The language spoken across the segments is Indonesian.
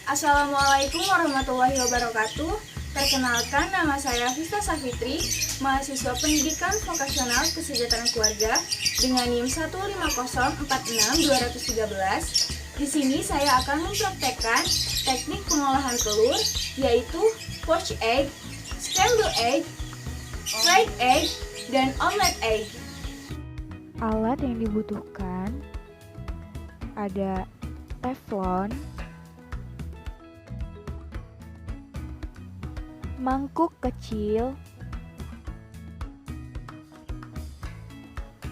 Assalamualaikum warahmatullahi wabarakatuh. Perkenalkan, nama saya Vista Safitri, mahasiswa Pendidikan Vokasional Kesejahteraan Keluarga dengan NIM 15046-213. Di sini saya akan mempraktekkan teknik pengolahan telur, yaitu poached egg, scrambled egg, fried egg, dan omelet egg. Alat yang dibutuhkan ada teflon, mangkuk kecil,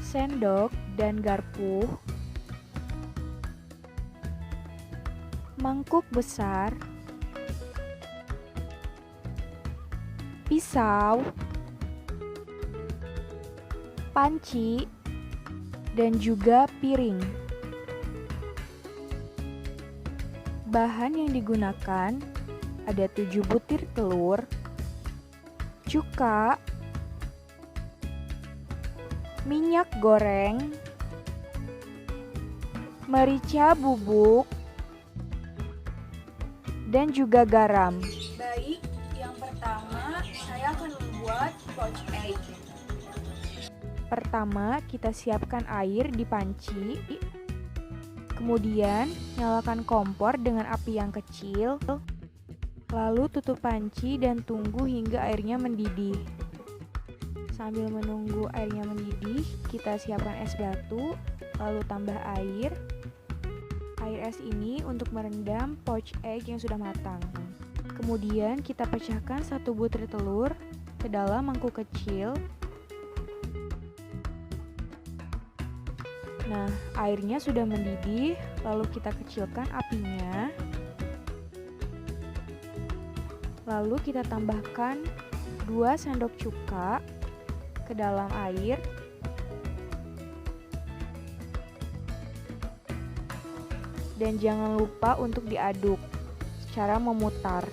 sendok dan garpu, mangkuk besar, pisau, panci, dan juga piring. Bahan yang digunakan ada 7 butir telur, cuka, minyak goreng, merica bubuk, dan juga garam. Baik, yang pertama saya akan membuat poached egg. Pertama, kita siapkan air di panci. Kemudian, nyalakan kompor dengan api yang kecil. Lalu tutup panci dan tunggu hingga airnya mendidih. Sambil menunggu airnya mendidih, kita siapkan es batu, lalu tambah air. Air es ini untuk merendam poached egg yang sudah matang. Kemudian kita pecahkan 1 butir telur ke dalam mangkuk kecil. Nah, airnya sudah mendidih, lalu kita kecilkan apinya. Lalu kita tambahkan 2 sendok cuka ke dalam air. Dan jangan lupa untuk diaduk secara memutar.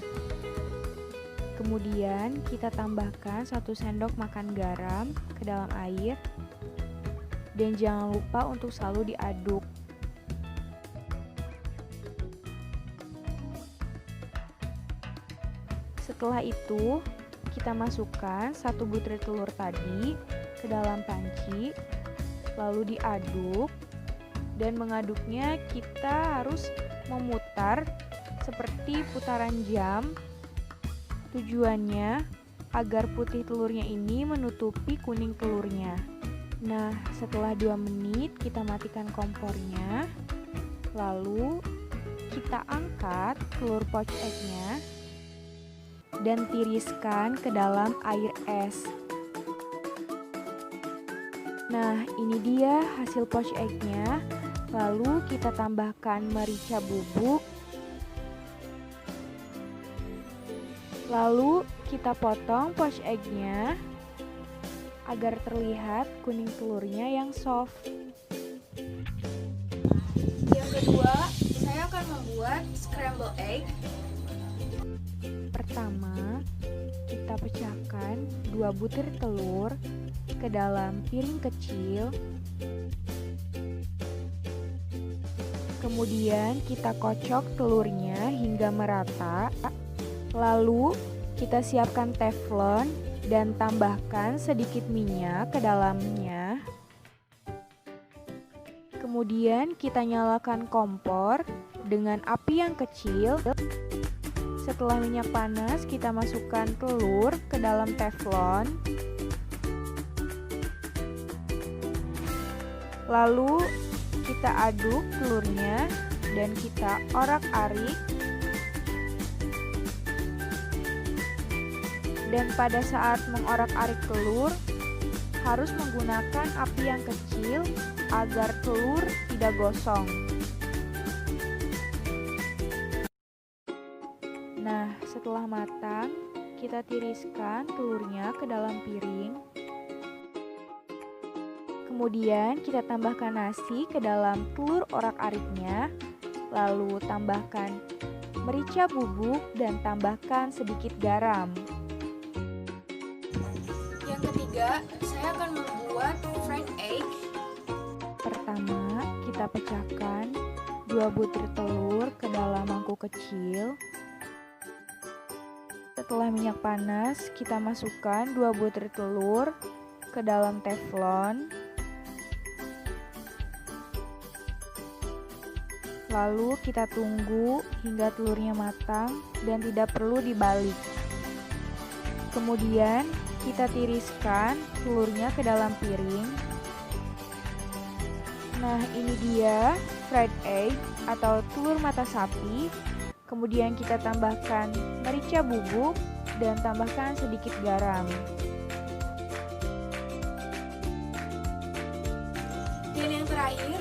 Kemudian kita tambahkan 1 sendok makan garam ke dalam air. Dan jangan lupa untuk selalu diaduk. Setelah itu, kita masukkan 1 butir telur tadi ke dalam panci, lalu diaduk. Dan mengaduknya kita harus memutar seperti putaran jam. Tujuannya agar putih telurnya ini menutupi kuning telurnya. Nah, setelah 2 menit kita matikan kompornya. Lalu kita angkat telur poached egg-nya dan tiriskan ke dalam air es. Nah, ini dia hasil poached egg-nya. Lalu kita tambahkan merica bubuk. Lalu kita potong poached egg-nya agar terlihat kuning telurnya yang soft. Yang kedua, saya akan membuat scrambled egg. Pertama, kita pecahkan 2 butir telur ke dalam piring kecil. Kemudian kita kocok telurnya hingga merata. Lalu kita siapkan teflon dan tambahkan sedikit minyak ke dalamnya. Kemudian kita nyalakan kompor dengan api yang kecil. Setelah minyak panas, kita masukkan telur ke dalam teflon. Lalu kita aduk telurnya dan kita orak-arik. Dan pada saat mengorak-arik telur, harus menggunakan api yang kecil agar telur tidak gosong. Nah, setelah matang, kita tiriskan telurnya ke dalam piring. Kemudian kita tambahkan nasi ke dalam telur orak-ariknya, lalu tambahkan merica bubuk dan tambahkan sedikit garam. Yang ketiga, saya akan membuat fried egg. Pertama, kita pecahkan 2 butir telur ke dalam mangkuk kecil. Setelah minyak panas, kita masukkan 2 butir telur ke dalam teflon. Lalu kita tunggu hingga telurnya matang dan tidak perlu dibalik. Kemudian kita tiriskan telurnya ke dalam piring. Nah, ini dia fried egg atau telur mata sapi. Kemudian kita tambahkan merica bubuk dan tambahkan sedikit garam. Dan yang terakhir,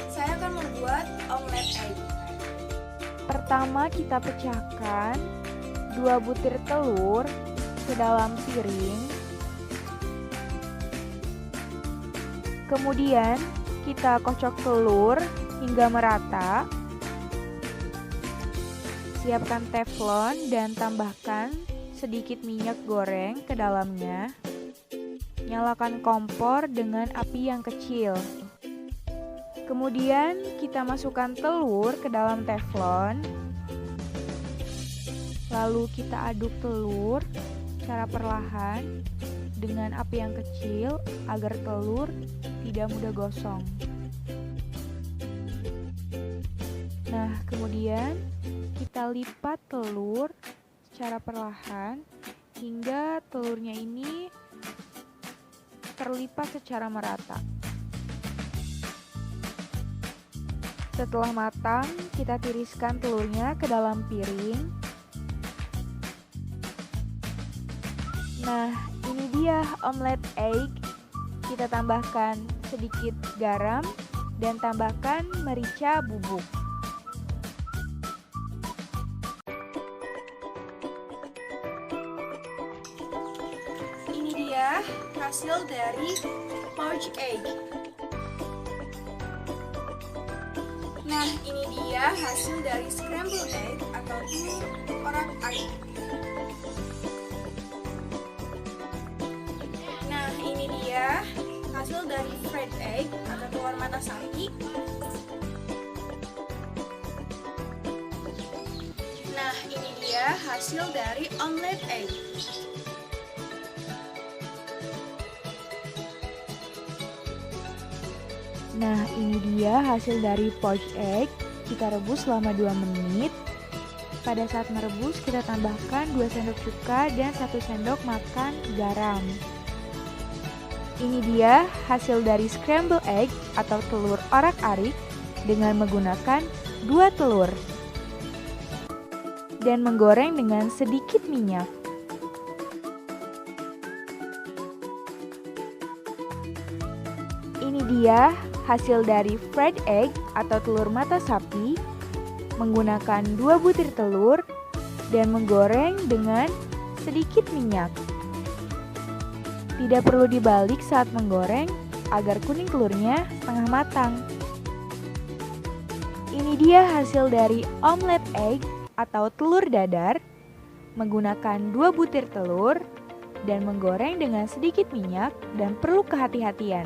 saya akan membuat omelet egg. Pertama kita pecahkan 2 butir telur ke dalam piring. Kemudian kita kocok telur hingga merata. Siapkan teflon dan tambahkan sedikit minyak goreng ke dalamnya. Nyalakan kompor dengan api yang kecil. Kemudian kita masukkan telur ke dalam teflon. Lalu kita aduk telur secara perlahan dengan api yang kecil agar telur tidak mudah gosong. Nah, kemudian kita lipat telur secara perlahan hingga telurnya ini terlipat secara merata. Setelah matang, kita tiriskan telurnya ke dalam piring. Nah, ini dia omelet egg. Kita tambahkan sedikit garam dan tambahkan merica bubuk. Ini dia hasil dari poached egg. Nah, ini dia hasil dari scrambled egg atau telur orak-arik. Nah, ini dia hasil dari fried egg atau telur mata sapi. Nah, ini dia hasil dari omelet egg. Nah, ini dia hasil dari poached egg. Kita rebus selama 2 menit. Pada saat merebus, kita tambahkan 2 sendok cuka dan 1 sendok makan garam. Ini dia hasil dari scrambled egg atau telur orak-arik dengan menggunakan 2 telur dan menggoreng dengan sedikit minyak. Ini dia hasil dari fried egg atau telur mata sapi menggunakan 2 butir telur dan menggoreng dengan sedikit minyak. Tidak perlu dibalik saat menggoreng agar kuning telurnya setengah matang. Ini dia hasil dari omelet egg atau telur dadar menggunakan 2 butir telur dan menggoreng dengan sedikit minyak dan perlu kehati-hatian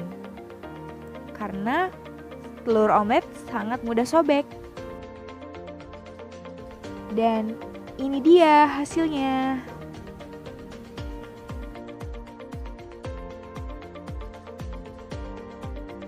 karena telur omelet sangat mudah sobek. Dan ini dia hasilnya.